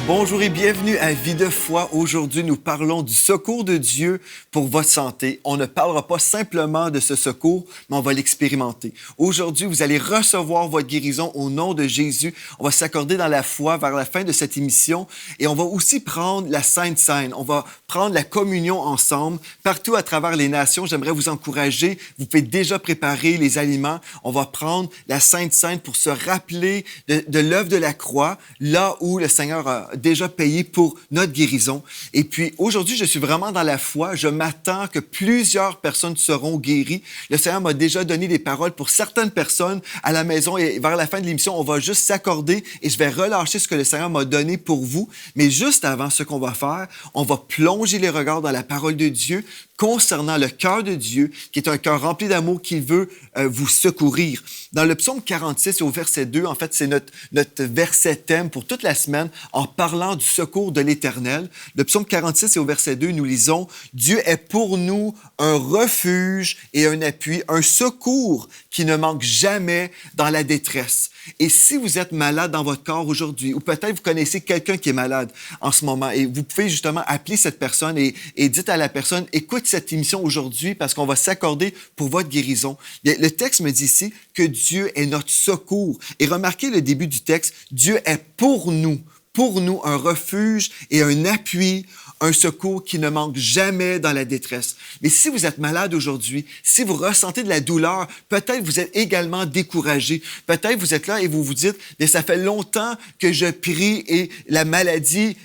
Bonjour et bienvenue à Vie de foi. Aujourd'hui, nous parlons du secours de Dieu pour votre santé. On ne parlera pas simplement de ce secours, mais on va l'expérimenter. Aujourd'hui, vous allez recevoir votre guérison au nom de Jésus. On va s'accorder dans la foi vers la fin de cette émission et on va aussi prendre la Sainte Seine. On va prendre la communion ensemble partout à travers les nations. J'aimerais vous encourager. Vous pouvez déjà préparer les aliments. On va prendre la Sainte Seine pour se rappeler de l'œuvre de la croix, là où le Seigneur a déjà payé pour notre guérison. Et puis, aujourd'hui, je suis vraiment dans la foi. Je m'attends que plusieurs personnes seront guéries. Le Seigneur m'a déjà donné des paroles pour certaines personnes à la maison et vers la fin de l'émission, on va juste s'accorder et je vais relâcher ce que le Seigneur m'a donné pour vous. Mais juste avant, ce qu'on va faire, on va plonger les regards dans la parole de Dieu concernant le cœur de Dieu, qui est un cœur rempli d'amour qui veut vous secourir. Dans le psaume 46 au verset 2, en fait, c'est notre verset thème pour toute la semaine en parlant du secours de l'Éternel. Le psaume 46 et au verset 2, nous lisons « Dieu est pour nous un refuge et un appui, un secours qui ne manque jamais dans la détresse. » Et si vous êtes malade dans votre corps aujourd'hui, ou peut-être vous connaissez quelqu'un qui est malade en ce moment, et vous pouvez justement appeler cette personne et dites à la personne, écoute cette émission aujourd'hui parce qu'on va s'accorder pour votre guérison. Bien, le texte me dit ici que Dieu est notre secours. Et remarquez le début du texte, Dieu est pour nous un refuge et un appui, un secours qui ne manque jamais dans la détresse. Mais si vous êtes malade aujourd'hui, si vous ressentez de la douleur, peut-être vous êtes également découragé. Peut-être vous êtes là et vous vous dites, mais ça fait longtemps que je prie et la maladie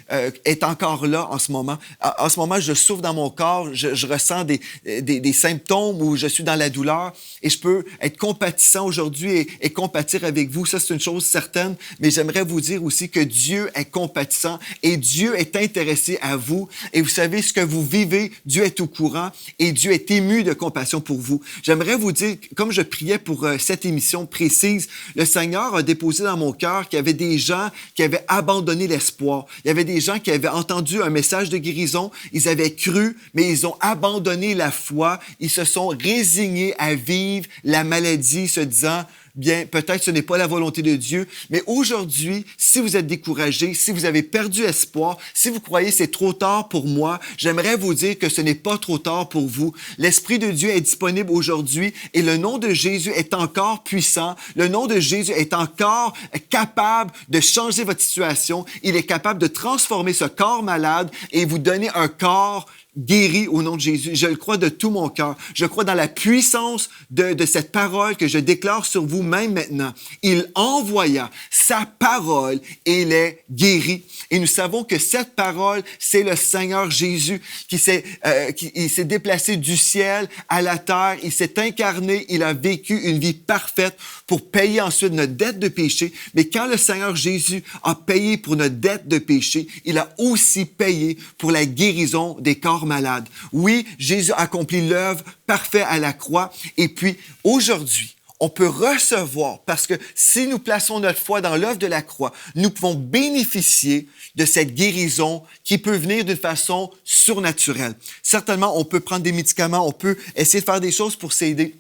est encore là en ce moment. En ce moment, je souffre dans mon corps, je ressens des symptômes où je suis dans la douleur et je peux être compatissant aujourd'hui et compatir avec vous. Ça, c'est une chose certaine, mais j'aimerais vous dire aussi que Dieu est compatissant et Dieu est intéressé à vous. Et vous savez ce que vous vivez, Dieu est au courant et Dieu est ému de compassion pour vous. J'aimerais vous dire, comme je priais pour cette émission précise, le Seigneur a déposé dans mon cœur qu'il y avait des gens qui avaient abandonné l'espoir. Il y avait des gens qui avaient entendu un message de guérison, ils avaient cru, mais ils ont abandonné la foi. Ils se sont résignés à vivre la maladie, se disant, bien, peut-être ce n'est pas la volonté de Dieu, mais aujourd'hui, si vous êtes découragé, si vous avez perdu espoir, si vous croyez c'est trop tard pour moi, j'aimerais vous dire que ce n'est pas trop tard pour vous. L'Esprit de Dieu est disponible aujourd'hui et le nom de Jésus est encore puissant. Le nom de Jésus est encore capable de changer votre situation. Il est capable de transformer ce corps malade et vous donner un corps guéri au nom de Jésus. Je le crois de tout mon cœur. Je crois dans la puissance de cette parole que je déclare sur vous même maintenant. Il envoya sa parole et les guérit. Et nous savons que cette parole, c'est le Seigneur Jésus qui s'est déplacé du ciel à la terre. Il s'est incarné. Il a vécu une vie parfaite pour payer ensuite notre dette de péché. Mais quand le Seigneur Jésus a payé pour notre dette de péché, il a aussi payé pour la guérison des corps malades. Oui, Jésus a accompli l'œuvre parfaite à la croix. Et puis, aujourd'hui, on peut recevoir, parce que si nous plaçons notre foi dans l'œuvre de la croix, nous pouvons bénéficier de cette guérison qui peut venir d'une façon surnaturelle. Certainement, on peut prendre des médicaments, on peut essayer de faire des choses pour s'aider.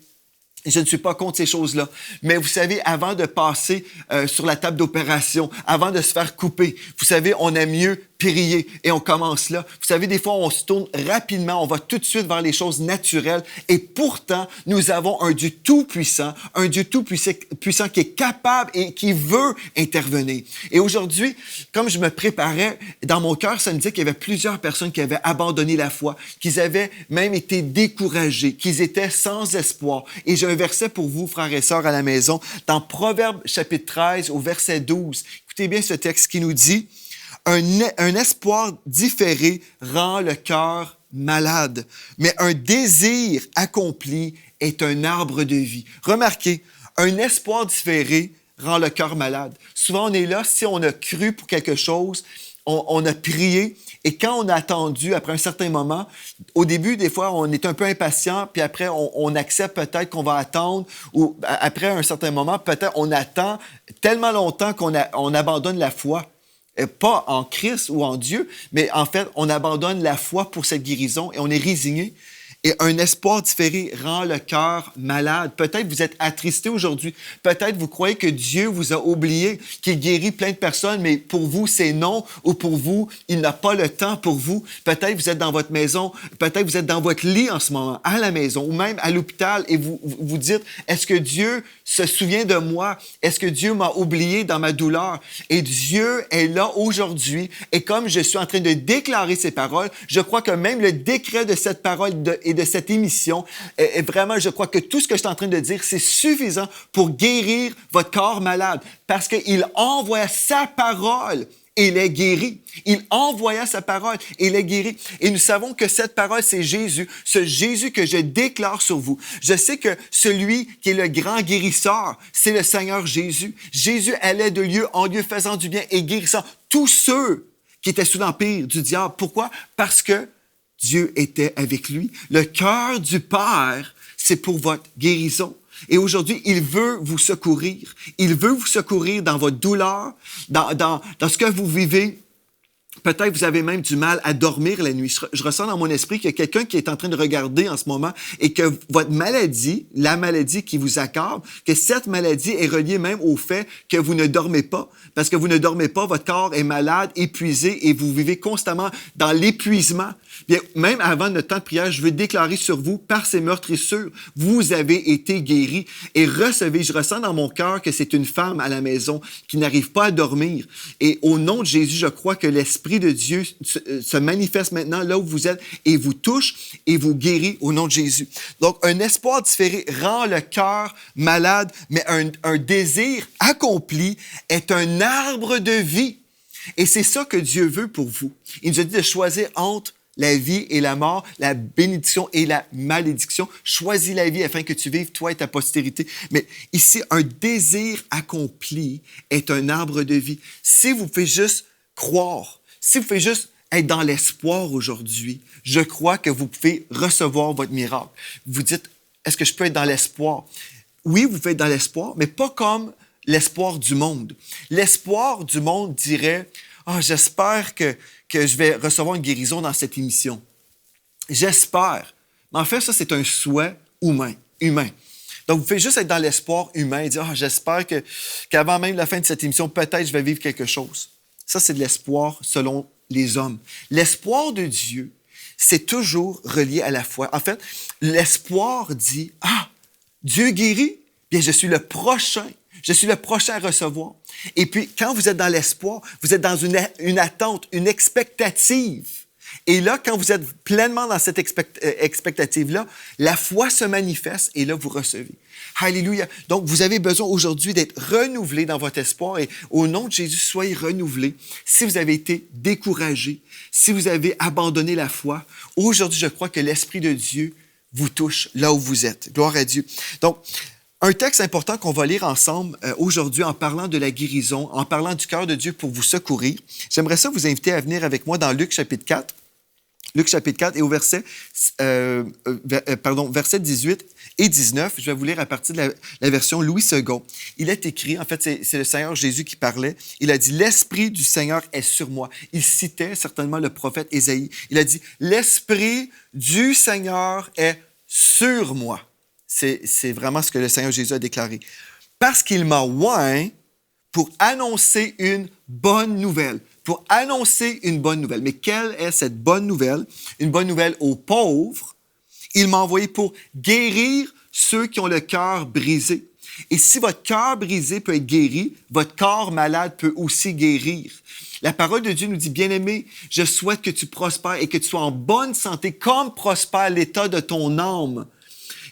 Je ne suis pas contre ces choses-là. Mais vous savez, avant de passer sur la table d'opération, avant de se faire couper, vous savez, on aime mieux prier et on commence là. Vous savez, des fois, on se tourne rapidement, on va tout de suite vers les choses naturelles et pourtant, nous avons un Dieu tout-puissant, un Dieu tout-puissant qui est capable et qui veut intervenir. Et aujourd'hui, comme je me préparais, dans mon cœur, ça me disait qu'il y avait plusieurs personnes qui avaient abandonné la foi, qu'ils avaient même été découragés, qu'ils étaient sans espoir. Et j'ai un verset pour vous, frères et sœurs à la maison, dans Proverbes chapitre 13 au verset 12. Écoutez bien ce texte qui nous dit « Un espoir différé rend le cœur malade, mais un désir accompli est un arbre de vie. » Remarquez, un espoir différé rend le cœur malade. Souvent, on est là, si on a cru pour quelque chose, on a prié, et quand on a attendu, après un certain moment, au début, des fois, on est un peu impatient, puis après, on accepte peut-être qu'on va attendre, ou après un certain moment, peut-être on attend tellement longtemps qu'on abandonne la foi. Pas en Christ ou en Dieu, mais en fait, on abandonne la foi pour cette guérison et on est résigné. Et un espoir différé rend le cœur malade. Peut-être vous êtes attristé aujourd'hui. Peut-être vous croyez que Dieu vous a oublié, qu'il guérit plein de personnes, mais pour vous, c'est non. Ou pour vous, il n'a pas le temps pour vous. Peut-être vous êtes dans votre maison. Peut-être vous êtes dans votre lit en ce moment, à la maison, ou même à l'hôpital, et vous vous dites, est-ce que Dieu se souvient de moi? Est-ce que Dieu m'a oublié dans ma douleur? Et Dieu est là aujourd'hui. Et comme je suis en train de déclarer ces paroles, je crois que même le décret de cette parole et de cette émission, est vraiment, je crois que tout ce que je suis en train de dire, c'est suffisant pour guérir votre corps malade. Parce qu'il envoie sa parole et il est guéri. Il envoya sa parole et il est guéri. Et nous savons que cette parole, c'est Jésus, ce Jésus que je déclare sur vous. Je sais que celui qui est le grand guérisseur, c'est le Seigneur Jésus. Jésus allait de lieu en lieu faisant du bien et guérissant tous ceux qui étaient sous l'empire du diable. Pourquoi? Parce que Dieu était avec lui. Le cœur du Père, c'est pour votre guérison. Et aujourd'hui, il veut vous secourir. Il veut vous secourir dans votre douleur, dans ce que vous vivez. Peut-être vous avez même du mal à dormir la nuit. Je ressens dans mon esprit qu'il y a quelqu'un qui est en train de regarder en ce moment et que votre maladie, la maladie qui vous accable, que cette maladie est reliée même au fait que vous ne dormez pas. Parce que vous ne dormez pas, votre corps est malade, épuisé et vous vivez constamment dans l'épuisement. Bien, même avant notre temps de prière, je veux déclarer sur vous, par ces meurtrissures, vous avez été guéris et recevez. Je ressens dans mon cœur que c'est une femme à la maison qui n'arrive pas à dormir. Et au nom de Jésus, je crois que l'Esprit de Dieu se manifeste maintenant là où vous êtes et vous touche et vous guérit au nom de Jésus. Donc, un espoir différé rend le cœur malade, mais un désir accompli est un arbre de vie. Et c'est ça que Dieu veut pour vous. Il nous a dit de choisir entre la vie et la mort, la bénédiction et la malédiction. Choisis la vie afin que tu vives, toi et ta postérité. Mais ici, un désir accompli est un arbre de vie. Si vous pouvez juste croire, si vous pouvez juste être dans l'espoir aujourd'hui, je crois que vous pouvez recevoir votre miracle. Vous dites, est-ce que je peux être dans l'espoir? Oui, vous pouvez être dans l'espoir, mais pas comme l'espoir du monde. L'espoir du monde dirait, j'espère que je vais recevoir une guérison dans cette émission. J'espère. Mais en fait, ça, c'est un souhait humain. Donc, vous pouvez juste être dans l'espoir humain et dire, j'espère qu'avant même la fin de cette émission, peut-être je vais vivre quelque chose. Ça, c'est de l'espoir selon les hommes. L'espoir de Dieu, c'est toujours relié à la foi. En fait, l'espoir dit, Dieu guérit, bien, je suis le prochain à recevoir. Et puis, quand vous êtes dans l'espoir, vous êtes dans une attente, une expectative. Et là, quand vous êtes pleinement dans cette expectative-là, la foi se manifeste et là, vous recevez. Alléluia. Donc, vous avez besoin aujourd'hui d'être renouvelé dans votre espoir et au nom de Jésus, soyez renouvelés. Si vous avez été découragé, si vous avez abandonné la foi, aujourd'hui, je crois que l'Esprit de Dieu vous touche là où vous êtes. Gloire à Dieu. Donc, un texte important qu'on va lire ensemble aujourd'hui en parlant de la guérison, en parlant du cœur de Dieu pour vous secourir. J'aimerais ça vous inviter à venir avec moi dans Luc chapitre 4. Luc chapitre 4 et au verset 18 et 19. Je vais vous lire à partir de la version Louis II. Il est écrit, en fait, c'est le Seigneur Jésus qui parlait. Il a dit, « L'Esprit du Seigneur est sur moi. » Il citait certainement le prophète Ésaïe. Il a dit, « L'Esprit du Seigneur est sur moi. » C'est vraiment ce que le Seigneur Jésus a déclaré. « Parce qu'il m'a oint pour annoncer une bonne nouvelle. » Pour annoncer une bonne nouvelle. Mais quelle est cette bonne nouvelle? Une bonne nouvelle aux pauvres. Il m'a envoyé pour guérir ceux qui ont le cœur brisé. Et si votre cœur brisé peut être guéri, votre corps malade peut aussi guérir. La parole de Dieu nous dit, bien-aimé, je souhaite que tu prospères et que tu sois en bonne santé, comme prospère l'état de ton âme.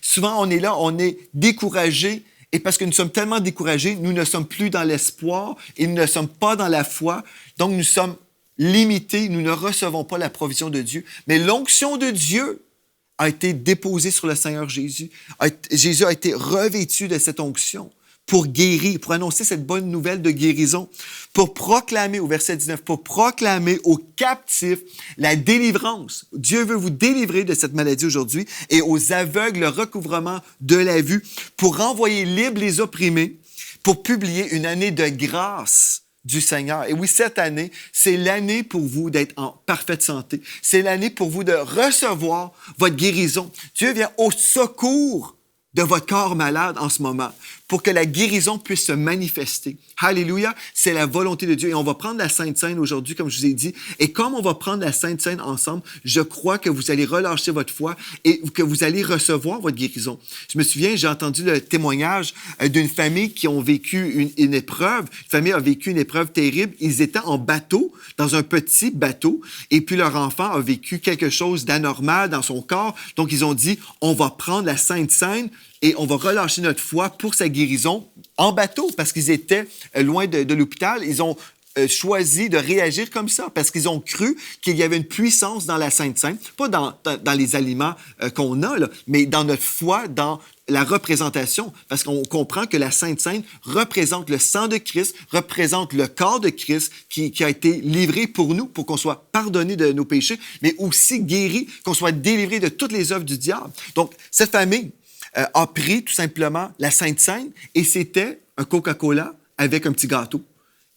Souvent, on est là, on est découragé. Et parce que nous sommes tellement découragés, nous ne sommes plus dans l'espoir et nous ne sommes pas dans la foi. Donc, nous sommes limités, nous ne recevons pas la provision de Dieu. Mais l'onction de Dieu a été déposée sur le Seigneur Jésus. Jésus a été revêtu de cette onction pour guérir, pour annoncer cette bonne nouvelle de guérison, pour proclamer, au verset 19, pour proclamer aux captifs la délivrance. Dieu veut vous délivrer de cette maladie aujourd'hui et aux aveugles le recouvrement de la vue, pour renvoyer libres les opprimés, pour publier une année de grâce du Seigneur. Et oui, cette année, c'est l'année pour vous d'être en parfaite santé. C'est l'année pour vous de recevoir votre guérison. Dieu vient au secours de votre corps malade en ce moment pour que la guérison puisse se manifester. Alléluia, c'est la volonté de Dieu. Et on va prendre la Sainte Seine aujourd'hui, comme je vous ai dit. Et comme on va prendre la Sainte Seine ensemble, je crois que vous allez relâcher votre foi et que vous allez recevoir votre guérison. Je me souviens, j'ai entendu le témoignage d'une famille qui ont vécu une épreuve. Une famille a vécu une épreuve terrible. Ils étaient en bateau, dans un petit bateau, et puis leur enfant a vécu quelque chose d'anormal dans son corps. Donc, ils ont dit, on va prendre la Sainte Seine et on va relâcher notre foi pour sa guérison en bateau, parce qu'ils étaient loin de l'hôpital. Ils ont choisi de réagir comme ça, parce qu'ils ont cru qu'il y avait une puissance dans la Sainte Seine, pas dans les aliments qu'on a, là, mais dans notre foi, dans la représentation, parce qu'on comprend que la Sainte Seine représente le sang de Christ, représente le corps de Christ qui a été livré pour nous, pour qu'on soit pardonné de nos péchés, mais aussi guéri, qu'on soit délivré de toutes les œuvres du diable. Donc, cette famille a pris tout simplement la Sainte Seine et c'était un Coca-Cola avec un petit gâteau.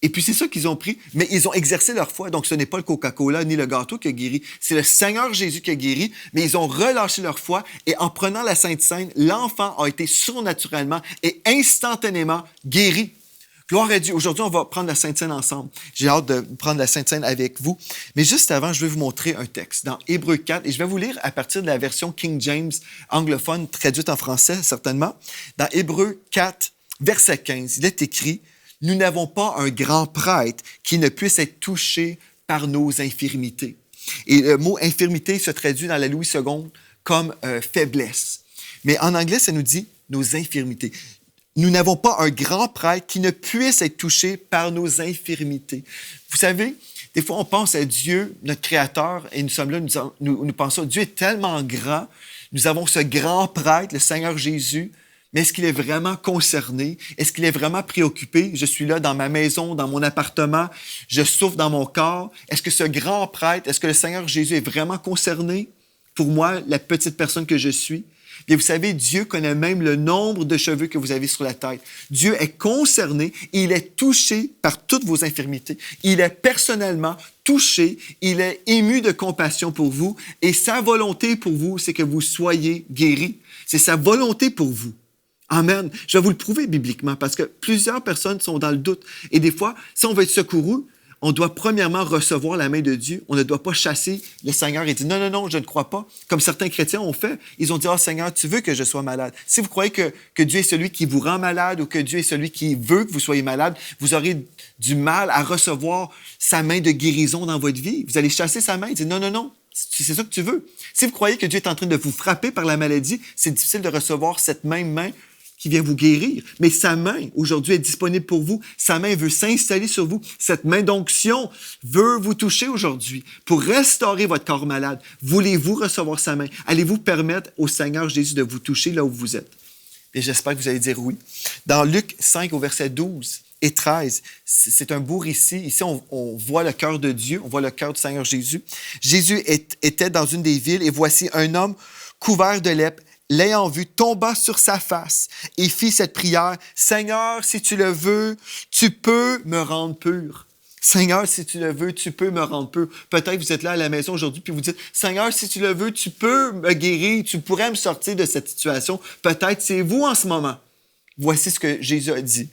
Et puis, c'est ça qu'ils ont pris, mais ils ont exercé leur foi. Donc, ce n'est pas le Coca-Cola ni le gâteau qui a guéri, c'est le Seigneur Jésus qui a guéri, mais ils ont relâché leur foi et en prenant la Sainte Seine, l'enfant a été surnaturellement et instantanément guéri. Gloire à Dieu. Aujourd'hui, on va prendre la Sainte Seine ensemble. J'ai hâte de prendre la Sainte Seine avec vous. Mais juste avant, je vais vous montrer un texte dans Hébreux 4 et je vais vous lire à partir de la version King James anglophone, traduite en français certainement. Dans Hébreux 4, verset 15, il est écrit « Nous n'avons pas un grand prêtre qui ne puisse être touché par nos infirmités. » Et le mot « infirmité » se traduit dans la Louis II comme faiblesse. Mais en anglais, ça nous dit « nos infirmités ». Nous n'avons pas un grand prêtre qui ne puisse être touché par nos infirmités. Vous savez, des fois, on pense à Dieu, notre Créateur, et nous sommes là, nous pensons, Dieu est tellement grand, nous avons ce grand prêtre, le Seigneur Jésus, mais est-ce qu'il est vraiment concerné? Est-ce qu'il est vraiment préoccupé? Je suis là dans ma maison, dans mon appartement, je souffre dans mon corps. Est-ce que ce grand prêtre, est-ce que le Seigneur Jésus est vraiment concerné pour moi, la petite personne que je suis? Bien, vous savez, Dieu connaît même le nombre de cheveux que vous avez sur la tête. Dieu est concerné et il est touché par toutes vos infirmités. Il est personnellement touché, il est ému de compassion pour vous et sa volonté pour vous, c'est que vous soyez guéris. C'est sa volonté pour vous. Amen. Je vais vous le prouver bibliquement parce que plusieurs personnes sont dans le doute. Et des fois, si on veut être secouru, on doit premièrement recevoir la main de Dieu. On ne doit pas chasser le Seigneur et dire « Non, non, non, je ne crois pas ». Comme certains chrétiens ont fait. Ils ont dit « Ah, Seigneur, tu veux que je sois malade. » Si vous croyez que Dieu est celui qui vous rend malade ou que Dieu est celui qui veut que vous soyez malade, vous aurez du mal à recevoir sa main de guérison dans votre vie. Vous allez chasser sa main et dire « Non, non, non, c'est ça que tu veux. » Si vous croyez que Dieu est en train de vous frapper par la maladie, c'est difficile de recevoir cette même main qui vient vous guérir. Mais sa main, aujourd'hui, est disponible pour vous. Sa main veut s'installer sur vous. Cette main d'onction veut vous toucher aujourd'hui pour restaurer votre corps malade. Voulez-vous recevoir sa main? Allez-vous permettre au Seigneur Jésus de vous toucher là où vous êtes? Et j'espère que vous allez dire oui. Dans Luc 5, au verset 12 et 13, c'est un beau récit. Ici, on voit le cœur de Dieu, on voit le cœur du Seigneur Jésus. Jésus était dans une des villes et voici un homme couvert de lèpre, l'ayant vu, tomba sur sa face et fit cette prière. « Seigneur, si tu le veux, tu peux me rendre pur. » Seigneur, si tu le veux, tu peux me rendre pur. Peut-être vous êtes là à la maison aujourd'hui puis vous dites « Seigneur, si tu le veux, tu peux me guérir, tu pourrais me sortir de cette situation. » Peut-être c'est vous en ce moment. Voici ce que Jésus a dit.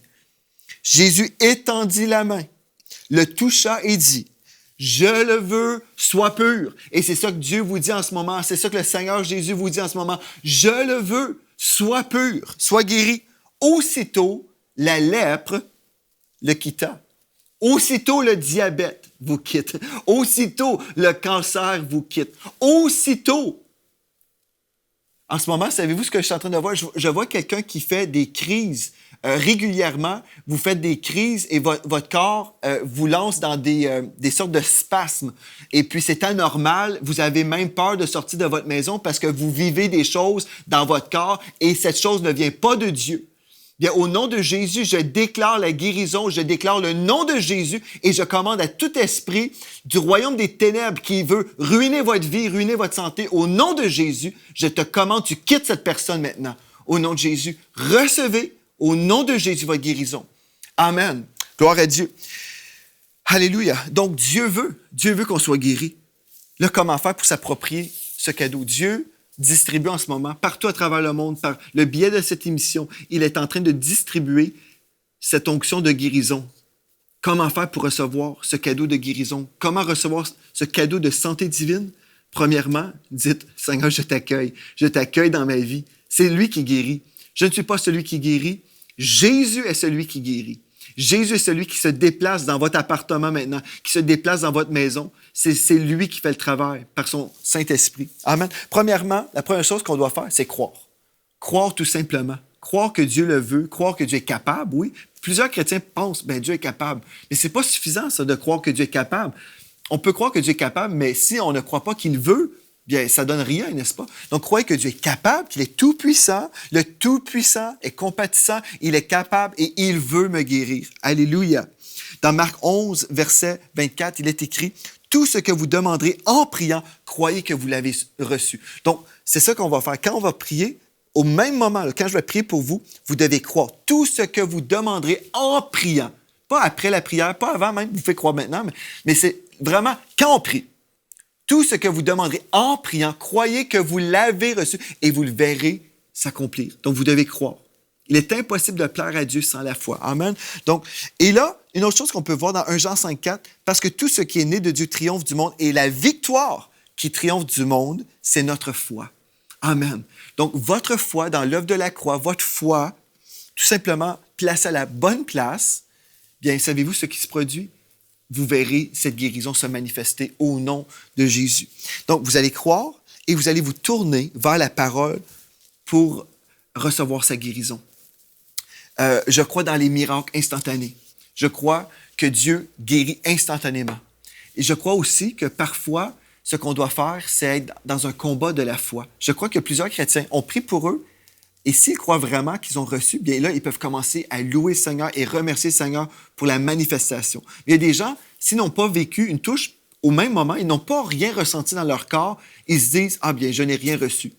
Jésus étendit la main, le toucha et dit « Je le veux, sois pur. » Et c'est ça que Dieu vous dit en ce moment. C'est ça que le Seigneur Jésus vous dit en ce moment. Je le veux, sois pur, sois guéri. Aussitôt, la lèpre le quitta. Aussitôt, le diabète vous quitte. Aussitôt, le cancer vous quitte. Aussitôt. En ce moment, savez-vous ce que je suis en train de voir? Je vois quelqu'un qui fait des crises. Régulièrement, vous faites des crises et votre corps vous lance dans des sortes de spasmes. Et puis, c'est anormal. Vous avez même peur de sortir de votre maison parce que vous vivez des choses dans votre corps et cette chose ne vient pas de Dieu. Bien, au nom de Jésus, je déclare la guérison, je déclare le nom de Jésus et je commande à tout esprit du royaume des ténèbres qui veut ruiner votre vie, ruiner votre santé. Au nom de Jésus, je te commande, tu quittes cette personne maintenant. Au nom de Jésus, recevez au nom de Jésus, votre guérison. Amen. Gloire à Dieu. Alléluia. Donc, Dieu veut qu'on soit guéri. Là, comment faire pour s'approprier ce cadeau? Dieu distribue en ce moment, partout à travers le monde, par le biais de cette émission, il est en train de distribuer cette onction de guérison. Comment faire pour recevoir ce cadeau de guérison? Comment recevoir ce cadeau de santé divine? Premièrement, dites, Seigneur, je t'accueille. Je t'accueille dans ma vie. C'est lui qui guérit. Je ne suis pas celui qui guérit. Jésus est celui qui guérit. Jésus est celui qui se déplace dans votre appartement maintenant, qui se déplace dans votre maison. C'est lui qui fait le travail par son Saint-Esprit. Amen. Premièrement, la première chose qu'on doit faire, c'est croire. Croire tout simplement. Croire que Dieu le veut, croire que Dieu est capable, oui. Plusieurs chrétiens pensent, Dieu est capable. Mais c'est pas suffisant, ça, de croire que Dieu est capable. On peut croire que Dieu est capable, mais si on ne croit pas qu'il veut, bien, ça donne rien, n'est-ce pas? Donc, croyez que Dieu est capable, qu'il est tout-puissant. Le tout-puissant est compatissant, il est capable et il veut me guérir. Alléluia. Dans Marc 11, verset 24, il est écrit « Tout ce que vous demanderez en priant, croyez que vous l'avez reçu. » Donc, c'est ça qu'on va faire. Quand on va prier, au même moment, là, quand je vais prier pour vous, vous devez croire. Tout ce que vous demanderez en priant, pas après la prière, pas avant même, vous faites croire maintenant, mais c'est vraiment quand on prie. Tout ce que vous demanderez en priant, croyez que vous l'avez reçu et vous le verrez s'accomplir. Donc, vous devez croire. Il est impossible de plaire à Dieu sans la foi. Amen. Donc, et là, une autre chose qu'on peut voir dans 1 Jean 5,4, parce que tout ce qui est né de Dieu triomphe du monde et la victoire qui triomphe du monde, c'est notre foi. Amen. Donc, votre foi dans l'œuvre de la croix, votre foi, tout simplement placée à la bonne place, bien, savez-vous ce qui se produit? Vous verrez cette guérison se manifester au nom de Jésus. Donc, vous allez croire et vous allez vous tourner vers la parole pour recevoir sa guérison. Je crois dans les miracles instantanés. Je crois que Dieu guérit instantanément. Et je crois aussi que parfois, ce qu'on doit faire, c'est être dans un combat de la foi. Je crois que plusieurs chrétiens ont prié pour eux et s'ils croient vraiment qu'ils ont reçu, bien là, ils peuvent commencer à louer le Seigneur et remercier le Seigneur pour la manifestation. Il y a des gens, s'ils n'ont pas vécu une touche au même moment, ils n'ont pas rien ressenti dans leur corps, ils se disent « Ah bien, je n'ai rien reçu ».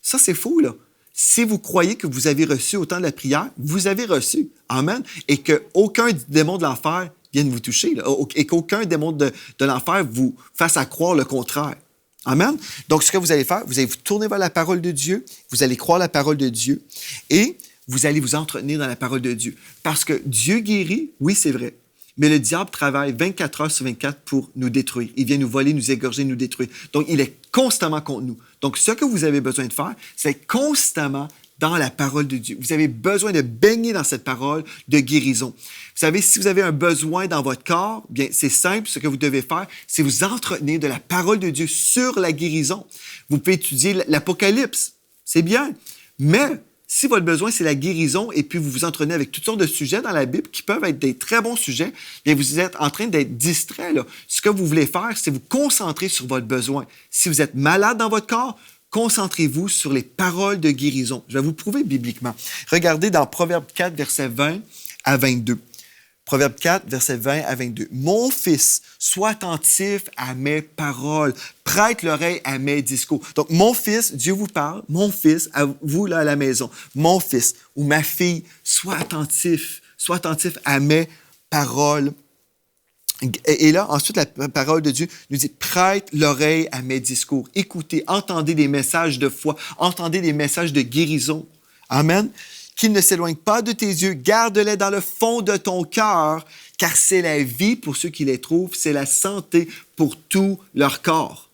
Ça, c'est faux, là. Si vous croyez que vous avez reçu au temps de la prière, vous avez reçu. Amen. Et qu'aucun démon de l'enfer vienne vous toucher, là, et qu'aucun démon de l'enfer vous fasse à croire le contraire. Amen. Donc, ce que vous allez faire, vous allez vous tourner vers la parole de Dieu, vous allez croire la parole de Dieu et vous allez vous entretenir dans la parole de Dieu. Parce que Dieu guérit, oui, c'est vrai, mais le diable travaille 24 heures sur 24 pour nous détruire. Il vient nous voler, nous égorger, nous détruire. Donc, il est constamment contre nous. Donc, ce que vous avez besoin de faire, c'est être constamment dans la parole de Dieu. Vous avez besoin de baigner dans cette parole de guérison. Vous savez, si vous avez un besoin dans votre corps, bien, c'est simple. Ce que vous devez faire, c'est vous entretenir de la parole de Dieu sur la guérison. Vous pouvez étudier l'Apocalypse. C'est bien. Mais si votre besoin, c'est la guérison et puis vous vous entraînez avec toutes sortes de sujets dans la Bible qui peuvent être des très bons sujets, bien, vous êtes en train d'être distrait, là. Ce que vous voulez faire, c'est vous concentrer sur votre besoin. Si vous êtes malade dans votre corps, concentrez-vous sur les paroles de guérison. Je vais vous prouver bibliquement. Regardez dans Proverbe 4, versets 20 à 22. Proverbe 4, versets 20 à 22. « Mon fils, sois attentif à mes paroles, prête l'oreille à mes discours. » Donc, mon fils, Dieu vous parle, mon fils, à vous là à la maison, mon fils ou ma fille, sois attentif à mes paroles. Et là, ensuite, la parole de Dieu nous dit « Prête l'oreille à mes discours. » Écoutez, entendez des messages de foi, entendez des messages de guérison. Amen. Qu'ils ne s'éloignent pas de tes yeux, garde-les dans le fond de ton cœur, car c'est la vie pour ceux qui les trouvent, c'est la santé pour tout leur corps.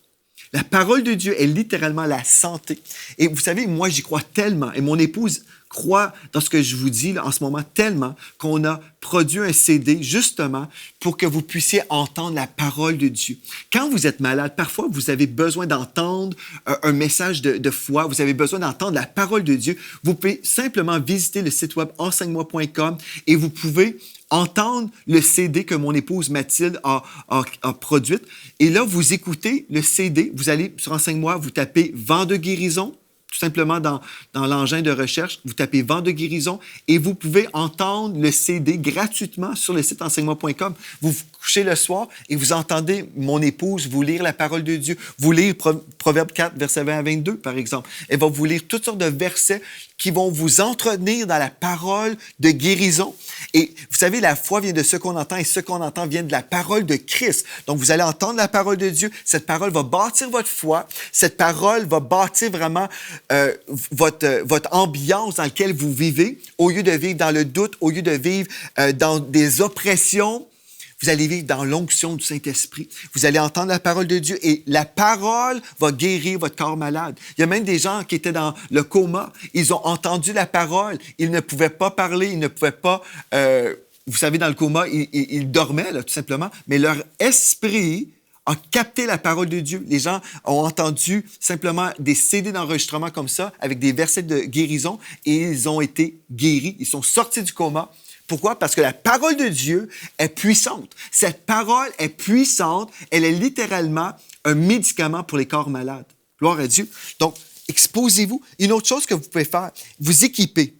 La parole de Dieu est littéralement la santé. Et vous savez, moi, j'y crois tellement, et mon épouse croit dans ce que je vous dis là, en ce moment tellement qu'on a produit un CD justement pour que vous puissiez entendre la parole de Dieu. Quand vous êtes malade, parfois vous avez besoin d'entendre un message de foi, vous avez besoin d'entendre la parole de Dieu. Vous pouvez simplement visiter le site web enseigne-moi.com et vous pouvez entendre le CD que mon épouse Mathilde a produite. Et là, vous écoutez le CD, vous allez sur Enseigne-moi, vous tapez « Vent de guérison », tout simplement dans l'engin de recherche, vous tapez « Vent de guérison » et vous pouvez entendre le CD gratuitement sur le site enseignement.com. Vous vous couchez le soir et vous entendez mon épouse vous lire la parole de Dieu, vous lire Proverbe 4, versets 20 à 22, par exemple. Elle va vous lire toutes sortes de versets qui vont vous entretenir dans la parole de guérison. Et vous savez, la foi vient de ce qu'on entend et ce qu'on entend vient de la parole de Christ. Donc, vous allez entendre la parole de Dieu. Cette parole va bâtir votre foi. Cette parole va bâtir vraiment votre ambiance dans laquelle vous vivez. Au lieu de vivre dans le doute, au lieu de vivre dans des oppressions, vous allez vivre dans l'onction du Saint-Esprit. Vous allez entendre la parole de Dieu et la parole va guérir votre corps malade. Il y a même des gens qui étaient dans le coma. Ils ont entendu la parole. Ils ne pouvaient pas parler. Ils ne pouvaient pas... vous savez, dans le coma, ils dormaient, là, tout simplement. Mais leur esprit a capté la parole de Dieu. Les gens ont entendu simplement des CD d'enregistrement comme ça, avec des versets de guérison, et ils ont été guéris. Ils sont sortis du coma. Pourquoi? Parce que la parole de Dieu est puissante. Cette parole est puissante. Elle est littéralement un médicament pour les corps malades. Gloire à Dieu. Donc, exposez-vous. Une autre chose que vous pouvez faire, vous équiper.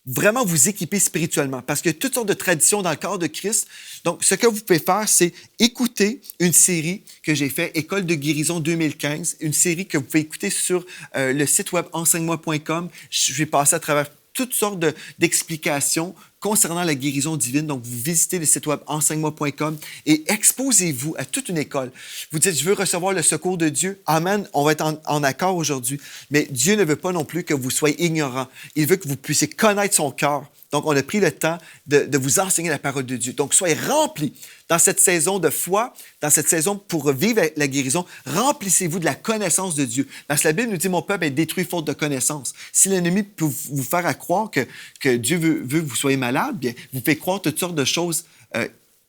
Vraiment vous équiper spirituellement. Parce qu'il y a toutes sortes de traditions dans le corps de Christ. Donc, ce que vous pouvez faire, c'est écouter une série que j'ai faite, École de guérison 2015. Une série que vous pouvez écouter sur le site web enseigne-moi.com. Je vais passer à travers toutes sortes d'explications concernant la guérison divine. Donc, vous visitez le site web enseigne-moi.com et exposez-vous à toute une école. Vous dites, je veux recevoir le secours de Dieu. Amen. On va être en accord aujourd'hui. Mais Dieu ne veut pas non plus que vous soyez ignorants. Il veut que vous puissiez connaître son cœur. Donc, on a pris le temps de vous enseigner la parole de Dieu. Donc, soyez remplis dans cette saison de foi, dans cette saison pour vivre la guérison. Remplissez-vous de la connaissance de Dieu. Parce que la Bible nous dit, mon peuple est détruit faute de connaissance. Si l'ennemi peut vous faire croire que Dieu veut que vous soyez malade, bien, vous fait croire toutes sortes de choses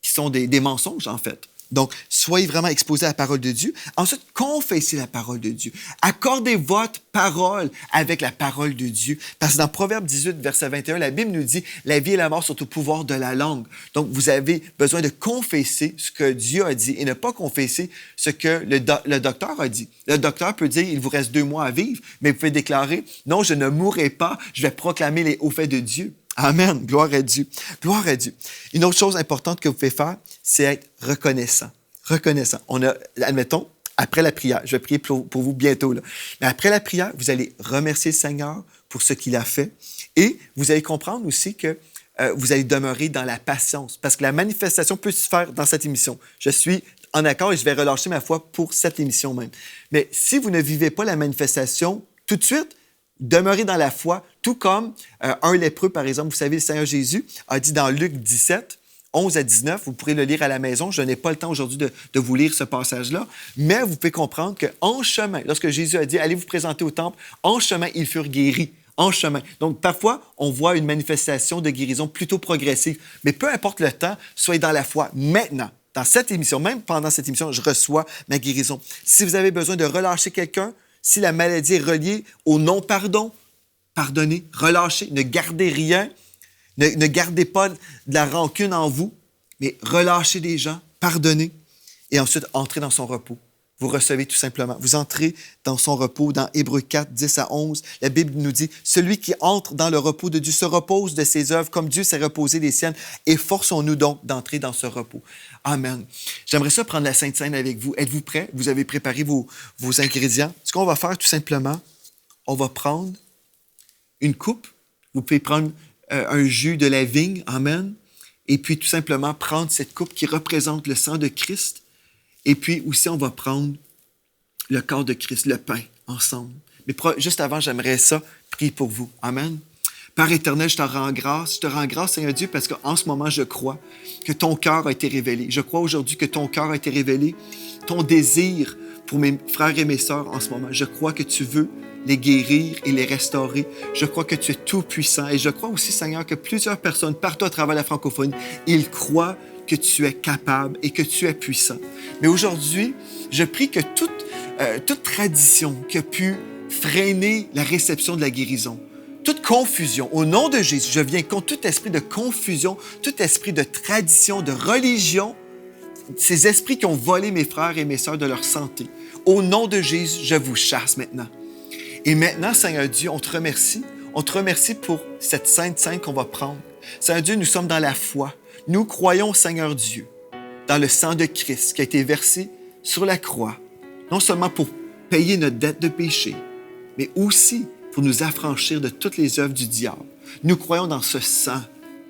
qui sont des mensonges, en fait. Donc, soyez vraiment exposés à la parole de Dieu. Ensuite, confessez la parole de Dieu. Accordez votre parole avec la parole de Dieu. Parce que dans Proverbe 18, verset 21, la Bible nous dit « La vie et la mort sont au pouvoir de la langue ». Donc, vous avez besoin de confesser ce que Dieu a dit et ne pas confesser ce que le docteur a dit. Le docteur peut dire « Il vous reste 2 mois à vivre », mais vous pouvez déclarer « Non, je ne mourrai pas, je vais proclamer les hauts faits de Dieu ». Amen. Gloire à Dieu. Gloire à Dieu. Une autre chose importante que vous pouvez faire, c'est être reconnaissant. Reconnaissant. Admettons, après la prière, je vais prier pour vous bientôt, là. Mais après la prière, vous allez remercier le Seigneur pour ce qu'il a fait et vous allez comprendre aussi que vous allez demeurer dans la patience parce que la manifestation peut se faire dans cette émission. Je suis en accord et je vais relâcher ma foi pour cette émission même. Mais si vous ne vivez pas la manifestation tout de suite, demeurez dans la foi, tout comme un lépreux, par exemple. Vous savez, le Seigneur Jésus a dit dans Luc 17, 11 à 19, vous pourrez le lire à la maison. Je n'ai pas le temps aujourd'hui de vous lire ce passage-là, mais vous pouvez comprendre qu'en chemin, lorsque Jésus a dit « Allez vous présenter au temple », en chemin, ils furent guéris. En chemin. Donc, parfois, on voit une manifestation de guérison plutôt progressive. Mais peu importe le temps, soyez dans la foi maintenant. Dans cette émission, même pendant cette émission, je reçois ma guérison. Si vous avez besoin de relâcher quelqu'un, si la maladie est reliée au non-pardon, pardonnez, relâchez, ne gardez rien, ne gardez pas de la rancune en vous, mais relâchez des gens, pardonnez, et ensuite entrez dans son repos. Vous recevez tout simplement. Vous entrez dans son repos, dans Hébreux 4, 10 à 11. La Bible nous dit, « Celui qui entre dans le repos de Dieu se repose de ses œuvres, comme Dieu s'est reposé des siennes. Efforçons-nous donc d'entrer dans ce repos. » Amen. J'aimerais ça prendre la Sainte Seine avec vous. Êtes-vous prêts? Vous avez préparé vos ingrédients. Ce qu'on va faire, tout simplement, on va prendre une coupe. Vous pouvez prendre un jus de la vigne. Amen. Et puis, tout simplement, prendre cette coupe qui représente le sang de Christ. Et puis aussi, on va prendre le corps de Christ, le pain, ensemble. Mais juste avant, j'aimerais ça prier pour vous. Amen. Père éternel, je te rends grâce. Je te rends grâce, Seigneur Dieu, parce qu'en ce moment, je crois que ton cœur a été révélé. Je crois aujourd'hui que ton cœur a été révélé, ton désir pour mes frères et mes sœurs en ce moment. Je crois que tu veux les guérir et les restaurer. Je crois que tu es tout-puissant. Et je crois aussi, Seigneur, que plusieurs personnes partout à travers la francophonie, ils croient que tu es capable et que tu es puissant. Mais aujourd'hui, je prie que toute tradition qui a pu freiner la réception de la guérison, toute confusion, au nom de Jésus, je viens contre tout esprit de confusion, tout esprit de tradition, de religion, ces esprits qui ont volé mes frères et mes sœurs de leur santé. Au nom de Jésus, je vous chasse maintenant. Et maintenant, Seigneur Dieu, on te remercie. On te remercie pour cette sainte Seine qu'on va prendre. Seigneur Dieu, nous sommes dans la foi. Nous croyons, Seigneur Dieu, dans le sang de Christ qui a été versé sur la croix, non seulement pour payer notre dette de péché, mais aussi pour nous affranchir de toutes les œuvres du diable. Nous croyons dans ce sang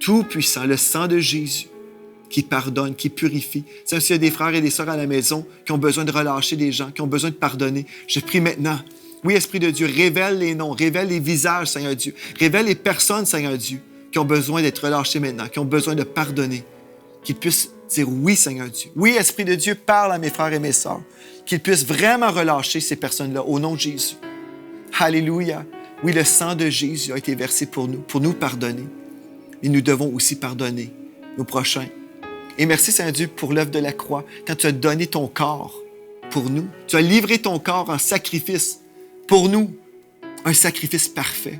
tout-puissant, le sang de Jésus, qui pardonne, qui purifie. S'il y a des frères et des sœurs à la maison qui ont besoin de relâcher des gens, qui ont besoin de pardonner, je prie maintenant. Oui, Esprit de Dieu, révèle les noms, révèle les visages, Seigneur Dieu. Révèle les personnes, Seigneur Dieu, qui ont besoin d'être relâchées maintenant, qui ont besoin de pardonner. Qu'ils puissent dire oui, Seigneur Dieu. Oui, Esprit de Dieu, parle à mes frères et mes sœurs. Qu'ils puissent vraiment relâcher ces personnes-là au nom de Jésus. Alléluia. Oui, le sang de Jésus a été versé pour nous pardonner. Et nous devons aussi pardonner nos prochains. Et merci, Seigneur Dieu, pour l'œuvre de la croix, quand tu as donné ton corps pour nous. Tu as livré ton corps en sacrifice pour nous, un sacrifice parfait.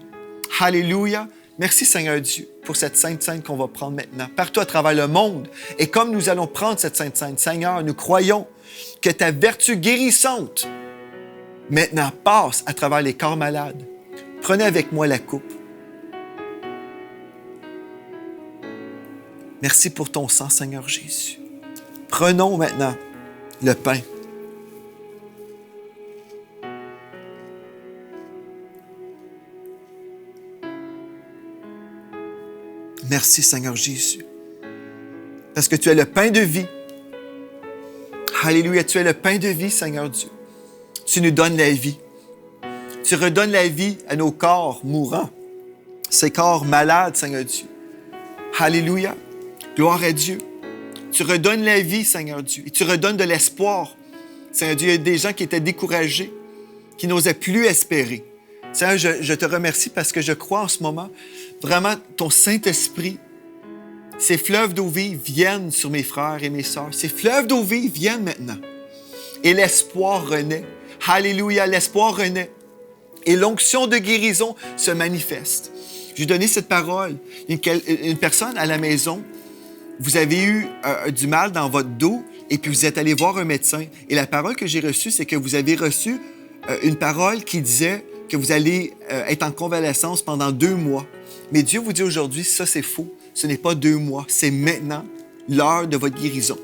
Alléluia. Merci, Seigneur Dieu, pour cette sainte scène qu'on va prendre maintenant, partout à travers le monde. Et comme nous allons prendre cette sainte scène, Seigneur, nous croyons que ta vertu guérissante maintenant passe à travers les corps malades. Prenez avec moi la coupe. Merci pour ton sang, Seigneur Jésus. Prenons maintenant le pain. Merci, Seigneur Jésus, parce que tu es le pain de vie. Alléluia, tu es le pain de vie, Seigneur Dieu. Tu nous donnes la vie. Tu redonnes la vie à nos corps mourants, ces corps malades, Seigneur Dieu. Alléluia, gloire à Dieu. Tu redonnes la vie, Seigneur Dieu, et tu redonnes de l'espoir. Seigneur Dieu, il y a des gens qui étaient découragés, qui n'osaient plus espérer. Seigneur, je te remercie parce que je crois en ce moment, vraiment, ton Saint-Esprit, ces fleuves d'eau vive viennent sur mes frères et mes sœurs. Ces fleuves d'eau vive viennent maintenant. Et l'espoir renaît. Alléluia, l'espoir renaît. Et l'onction de guérison se manifeste. Je vais donner cette parole. Une personne à la maison, vous avez eu du mal dans votre dos et puis vous êtes allé voir un médecin. Et la parole que j'ai reçue, c'est que vous avez reçu une parole qui disait que vous allez être en convalescence pendant 2 mois. Mais Dieu vous dit aujourd'hui, ça c'est faux. Ce n'est pas 2 mois, c'est maintenant l'heure de votre guérison.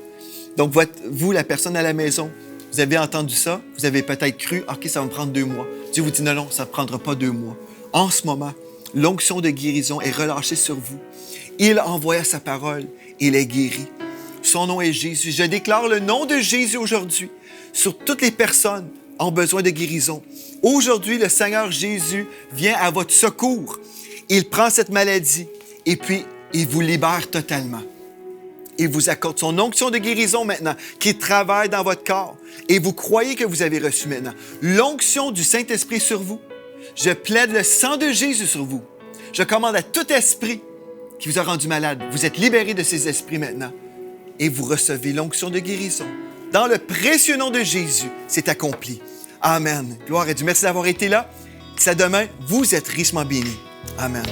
Donc, vous, la personne à la maison, vous avez entendu ça, vous avez peut-être cru, OK, ça va me prendre 2 mois. Dieu vous dit, non, ça ne prendra pas 2 mois. En ce moment, l'onction de guérison est relâchée sur vous. Il envoya sa parole et il est guéri. Son nom est Jésus. Je déclare le nom de Jésus aujourd'hui sur toutes les personnes qui ont besoin de guérison. Aujourd'hui, le Seigneur Jésus vient à votre secours. Il prend cette maladie et puis il vous libère totalement. Il vous accorde son onction de guérison maintenant qui travaille dans votre corps. Et vous croyez que vous avez reçu maintenant l'onction du Saint-Esprit sur vous. Je plaide le sang de Jésus sur vous. Je commande à tout esprit qui vous a rendu malade. Vous êtes libérés de ces esprits maintenant. Et vous recevez l'onction de guérison. Dans le précieux nom de Jésus, c'est accompli. Amen. Gloire à Dieu. Merci d'avoir été là. C'est à demain. Vous êtes richement bénis. Amen.